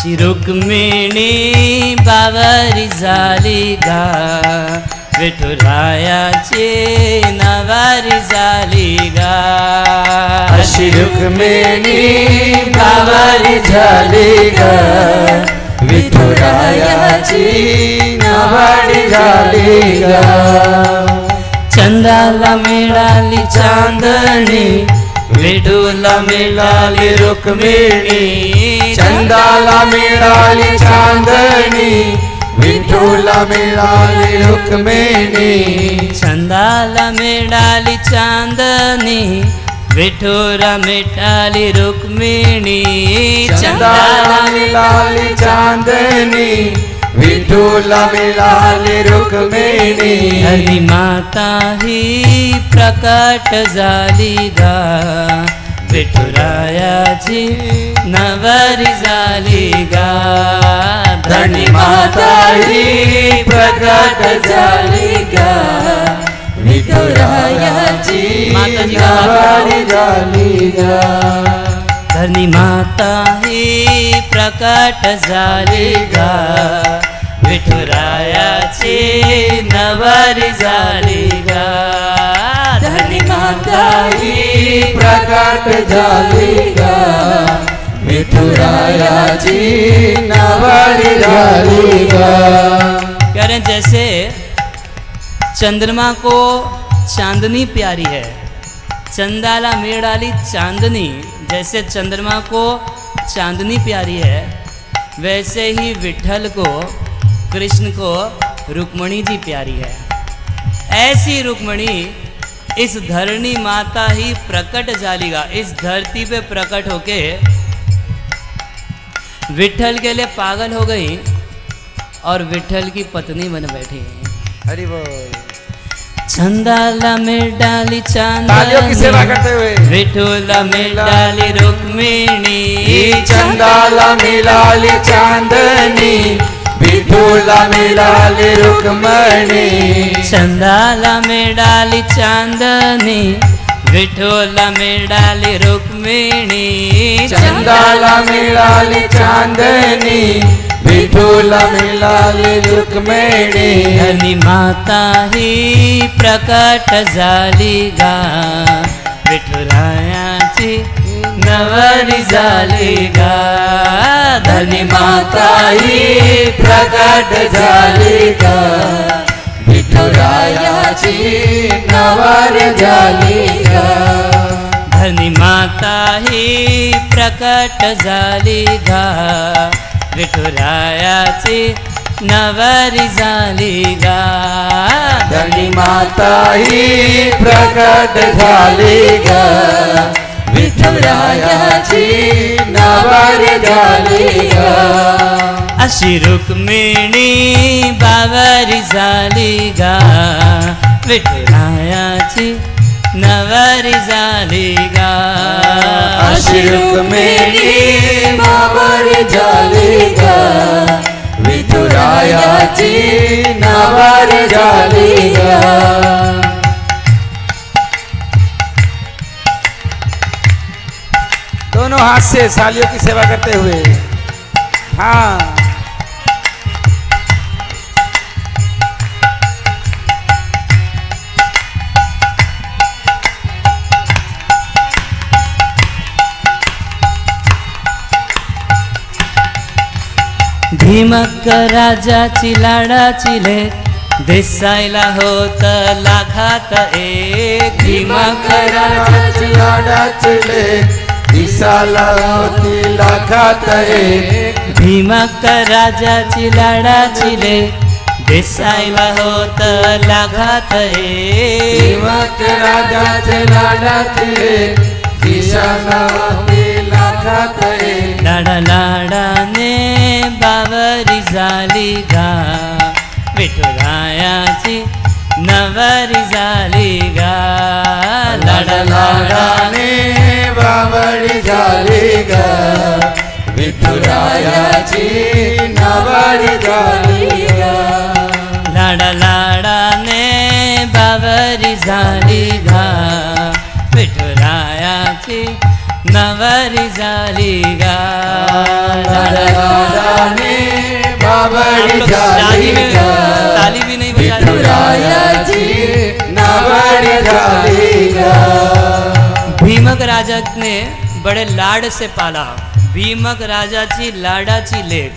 अशी रुक्मिणी बावरी झाली गा, विठुरायाची नवारी झाली गा. अशी रुक्मिणी बावरी झाली गा, विठुरायाची नवारी झाली गा. चंदाला मिळाली चांदणी, विठूला मिळाली रुक्मिणी. चंदाला मिळाली चांदणी, विठूला मिळाली रुक्मिणी. चंदाला मिळाली चांदणी, विठूला मिळाली रुक्मिणी. चंदाला मिळाली चांदणी, विठूला मिळाली रुक्मिणी. धरणी माता ही प्रकट झाली गा, विठुरायाची नवरी झाली गा. धरणी माता ही प्रकट झाली गा, विठुरायाची नवरी झाली गा. धरणी माता ही प्रकट झाली गा, विठुरायाची नवरी झाली गा. धरणी माता ही प्रकट झाली गा, विठुरायाची नवरी झाली गा. कह रहे हैं जैसे चंद्रमा को चांदनी प्यारी है, चंदाला मिड़ाली चांदनी, जैसे चंद्रमा को चांदनी प्यारी है, वैसे ही विठल को, कृष्ण को रुक्मणी जी प्यारी है. ऐसी रुक्मणी इस धरणी माता ही प्रकट जालीगा, इस धरती पे प्रकट होके विठल के लिए पागल हो गई और विठल की पत्नी बन बैठी. हरि बोल. चंदाला में डाली तालियों की सेवा चांदनी, करते हुए. विठूला में डाली रुक्मिणी. चंदाला मिळाली चांदनी, विठूला मिळाली रुक्मिणी. चंदाला में डाली चांदनी, विठूला में डाली रुक्मिणी. चंदाला मिळाली चांदनी, विठूला मिळाली रुक्मिणी. धरणी माता ही प्रकट झाली गा, विठुरायाची नवरी झाली गा. धरणी माता ही प्रकट झाली गा, विठुरायाची नवरी झाली गा. धरणी माता ही प्रकट झाली गा, विठुरायाची नवरी झाली गा. धरणी माता ही प्रकट झाली गा, विठुरायाची नवरी झाली गा. अशी रुक्मिणी बावरी झाली गा, विठुरायाची नवरी झाली गा. अशी रुक्मिणी बावरी झाली गा, विठुरायाची नवरी झाली गा. दोनों हाथ से सालियों की सेवा करते हुए. हाँ. भीमक राजाची लाडाची लेक, दिसायला होत लाखात एक. भीमक राजाची लाडाची लेक, दिसायला होती लाखात एक. भीमक राजाची लाडाची लेक, दिसायला होत लाखात एक. भीमक राजाची लाडाची लेक, दिसायला होती लाखात एक. लाडा लाडाने बावरी झाली गा, विठुरायाची नवरी झाली गा. लाडा लाडाने बावरी झाली गा, विठुरायाची नवरी झाली गा. लाडा लाडाने बावरी झाली गा, विठुरायाची नवरी झाली गा. लाडा लाडा हम लोग शादी में ताली भी नहीं बजा रहे। भीमक राजा ने बड़े लाड से पाला। भीमक राजाची लाडाची लेक।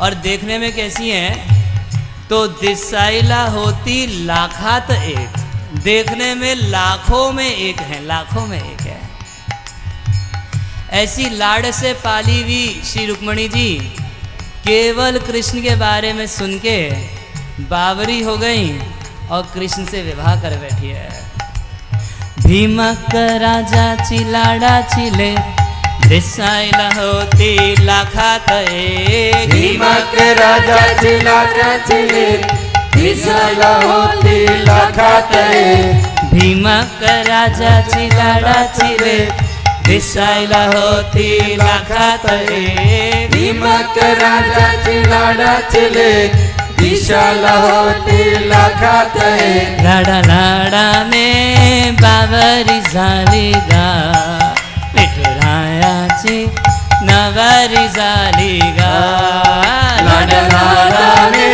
और देखने में कैसी है तो दिसायला होती लाखात एक। देखने में लाखों में एक है, लाखों में एक है। ऐसी लाड से पाली हुई श्री रुक्मणी जी केवल कृष्ण के बारे में सुन के बावरी हो गई और कृष्ण से विवाह कर बैठी है। भीमक राजाची लाडाची लेक दिसायला होती लाखात एक। भीमक राजाची लाडाची लेक दिसायला होती लाखात एक। भीमक राजाची लाडाची लेक दिसायला होती लाखात एक। भीमक राजाची लाडाची लेक दिसायला होती लाखात एक। लाडा लाडाने बावरी झाली गा विठुरायाची नवरी झाली गा। लाडा लाडाने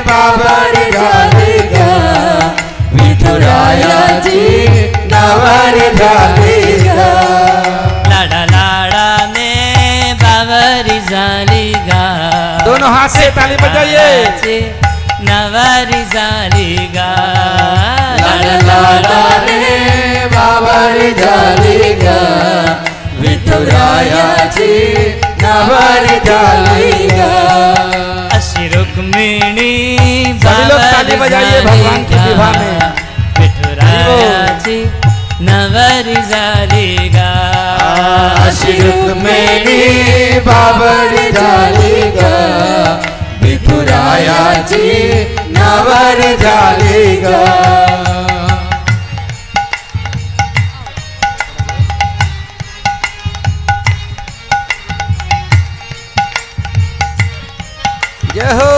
बावरी झाली गा विठुरायाची नवरी झाली गा। लाडा लाडाने बावरी झाली गा। दोनों हाथ से ताली बजाइए। नवरी झाली गा। लाडा लाडाने बावरी झाली गा विठुरायाची नवरी झाली गा। अशी रुक्मिणी सभी लोग ताली बजाइए भगवान की विवाह में। विठुरायाची नवरी झाली गा। अशी रुक्मिणी बावरी झाली गा विठुरायाची नवरी झाली गा। जय हो।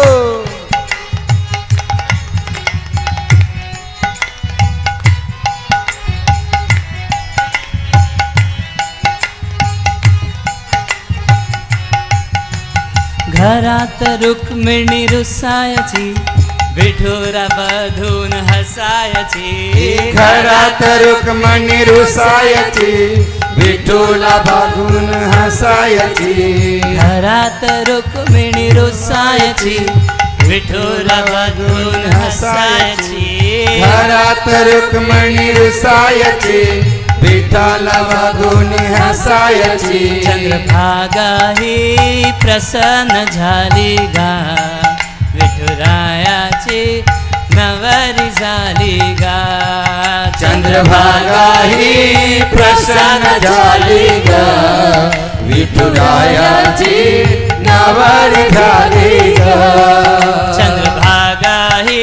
घरात रुक्मिणी रुसायची विठुरा बधून हसायची। घरात रुक्मिणी रुसायची विठुला बघून हसायची। घरात रुक्मिणी रुसायची विठुला बघून हसायची। घरात रुक्मिणी रुसायची विठ्ठला बघून हसायची। चंद्रभागा ही प्रसन्न झाली गा विठुरायाची नवरी झाली गा। चंद्रभागा ही प्रसन्न झाली गा विठुरायाची नवरी झाली गा। चंद्रभागा ही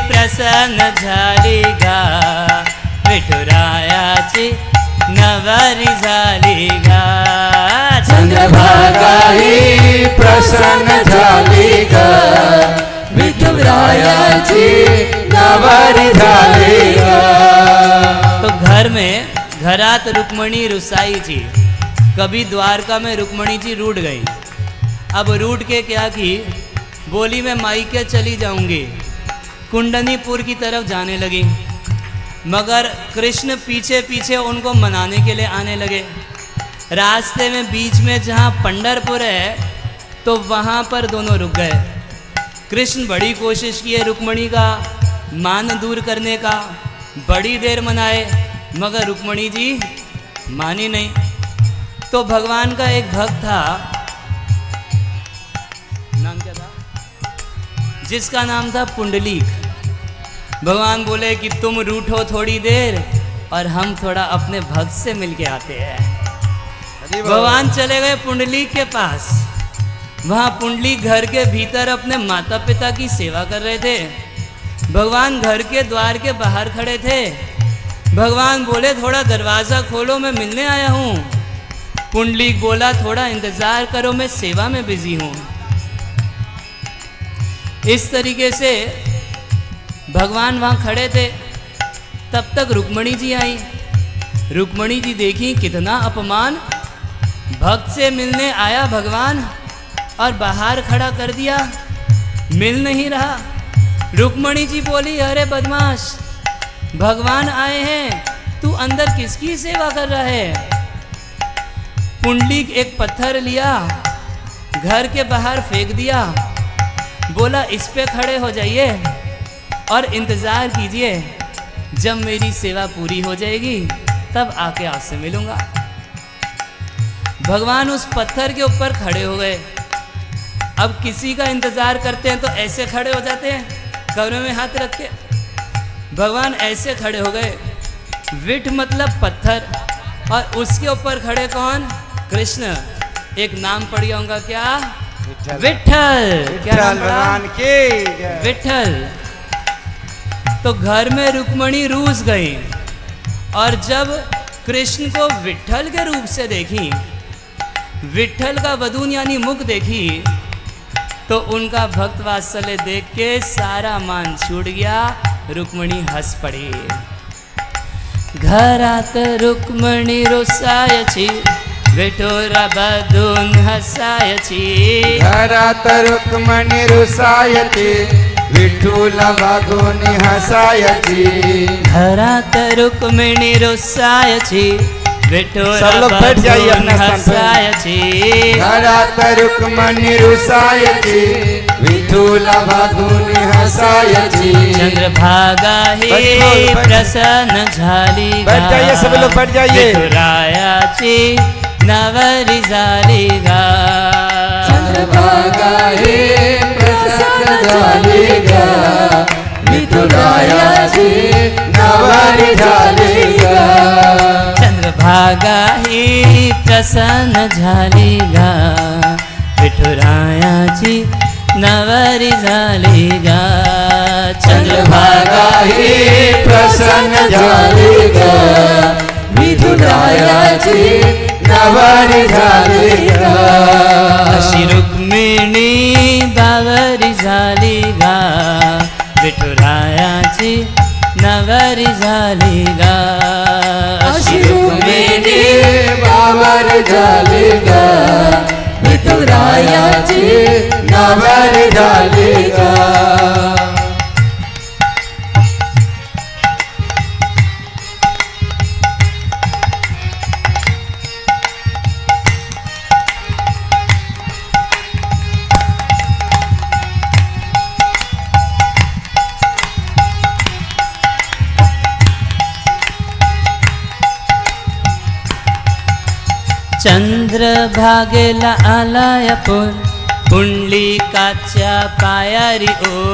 प्रसन्न झाली गा विठुरायाची नवरी झाली गा। चंद्रभागा ही प्रसन्न झाली गा विठुरायाची नवरी झाली गा। तो घर में घरात रुक्मणी रुसाई जी। कभी द्वारका में रुक्मणी जी रूठ गई। अब रूठ के क्या की बोली मैं मायके चली जाऊंगी। कुंडनीपुर की तरफ जाने लगी। मगर कृष्ण पीछे पीछे उनको मनाने के लिए आने लगे। रास्ते में बीच में जहाँ पंढरपुर है तो वहाँ पर दोनों रुक गए। कृष्ण बड़ी कोशिश किए रुक्मणी का मान दूर करने का। बड़ी देर मनाए मगर रुक्मणी जी मानी नहीं। तो भगवान का एक भक्त था, नाम क्या था, जिसका नाम था पुंडलीक। भगवान बोले कि तुम रूठो थोड़ी देर और हम थोड़ा अपने भक्त से मिलके आते हैं। भगवान चले गए पुंडलीक के पास। वहाँ पुंडलीक घर के भीतर अपने माता पिता की सेवा कर रहे थे। भगवान घर के द्वार के बाहर खड़े थे। भगवान बोले थोड़ा दरवाज़ा खोलो, मैं मिलने आया हूँ। पुंडलीक बोला थोड़ा इंतज़ार करो, मैं सेवा में बिजी हूँ। इस तरीके से भगवान वहाँ खड़े थे। तब तक रुक्मणी जी आई। रुक्मणी जी देखी कितना अपमान, भक्त से मिलने आया भगवान और बाहर खड़ा कर दिया। मिल नहीं रहा। रुक्मणी जी बोली, अरे बदमाश, भगवान आए हैं, तू अंदर किसकी सेवा कर रहा है? पुंडलीक एक पत्थर लिया, घर के बाहर फेंक दिया, बोला इस पे खड़े हो जाइए और इंतजार कीजिए, जब मेरी सेवा पूरी हो जाएगी तब आके आपसे मिलूंगा। भगवान उस पत्थर के ऊपर खड़े हो गए। अब किसी का इंतजार करते हैं तो ऐसे खड़े हो जाते हैं, कमरे में हाथ रख के। भगवान ऐसे खड़े हो गए, विठ मतलब पत्थर, और उसके ऊपर खड़े कौन? कृष्ण। एक नाम पड़ गया उनका, क्या? विठल। क्या नाम पड़ा? भगवान की जय। विठल। तो घर में रुक्मणी रूस गई, और जब कृष्ण को विठल के रूप से देखी, विठल का वदून यानी मुख देखी, तो उनका भक्त वात्सल्य देख के सारा मान छूट गया। रुक्मणी हंस पड़ी। घरात रुक्मणी रोसायची, विठोरा बदून हसायची। घरात रुक्मणी रुसायची, विठूला बघून हसायची। घरात रुक्मिणी रोसायची, विठोरा सब लोग बैठ जाइए बघून अपना स्थान पे। हसायची। घरात रुक्मणी रुसायची, विठूला बघून हसायची। चंद्रभागा ही बैठ- प्रसन्न झाली गा। बैठ जाइए, सभी लोग बैठ जाइए। विठुरायाची नवरी झाली गा। चंद्रभागा हे प्रसन्न झाली गा, विठुरायाची नवरी झाली गा। चंद्रभागा ही प्रसन्न झाली गा, विठुरायाची नवरी झाली गा। चंद्रभागा हे प्रसन्न झाली गा, विठुरायाची नवरी झाली गा। अशी रुक्मिणी बावरी झाली गा, विठुरायाची नवरी झाली गा। अशी रुक्मिणी बावर झाली गा, विठुरायाची नवरी झाली गा। चंद्रभागेला आलाय पण, पुंडलिकाच्या पायारी ओ।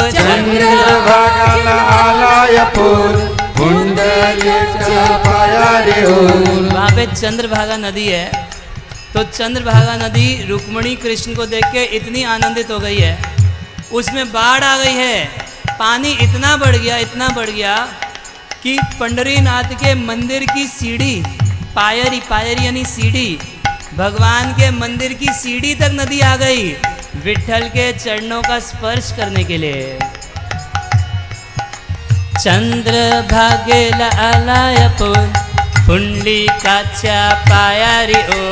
चंद्रभागाला आलाय पूर, पुंडलिकाच्या पायारी ओर। वहाँ पे चंद्रभागा नदी है। तो चंद्रभागा नदी रुक्मणी कृष्ण को देख के इतनी आनंदित हो गई है, उसमें बाढ़ आ गई है। पानी इतना बढ़ गया कि पंढरीनाथ के मंदिर की सीढ़ी, पायरी यानी सीढ़ी, भगवान के मंदिर की सीढ़ी तक नदी आ गई, विठल के चरणों का स्पर्श करने के लिए। चंद्रभागेला आलाय पण, पुंडलिकाच्या पायारी ओ।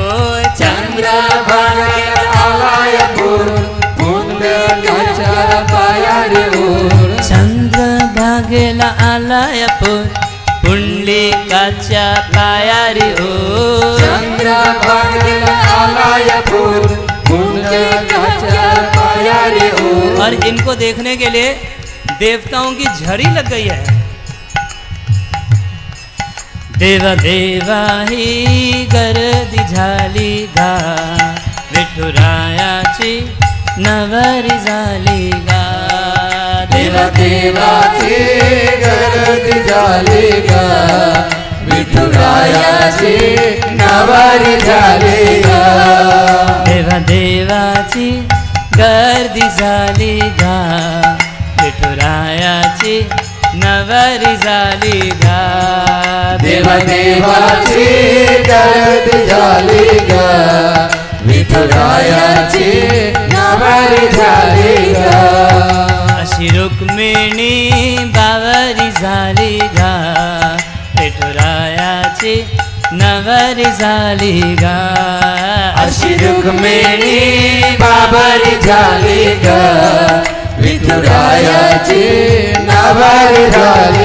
चंद्रभागेला आलाय पूर, पुंडलिकाच्या पायारी ओर। चंद्रभागेला आलाय पण, पुंडलिकाच्या पायारी ओ। चंद्रभागेला आलाय पूर, पुंडलिकाच्या पायारी ओर। और इनको देखने के लिए देवताओं की झड़ी लग गई है। देवा देवा ही गर्दी झाली गा, विठुरायाची नवरी झाली गा। देवा देवाची गर्दी झाली गा, विठुरायाची नवरी झाली गा। देवा देवाची गर्दी झाली गा, विठुरायाची नवरी झाली गा। देवा देवाची गर्दी झाली गा, विठुरायाची नवरी झाली गा। अशी रुक्मिणी बावरी झाली गा, विठुरायाची नवरी झाली गा। अशी रुक्मिणी बाबरी झाली गा, विठुरायाची नावारी झाली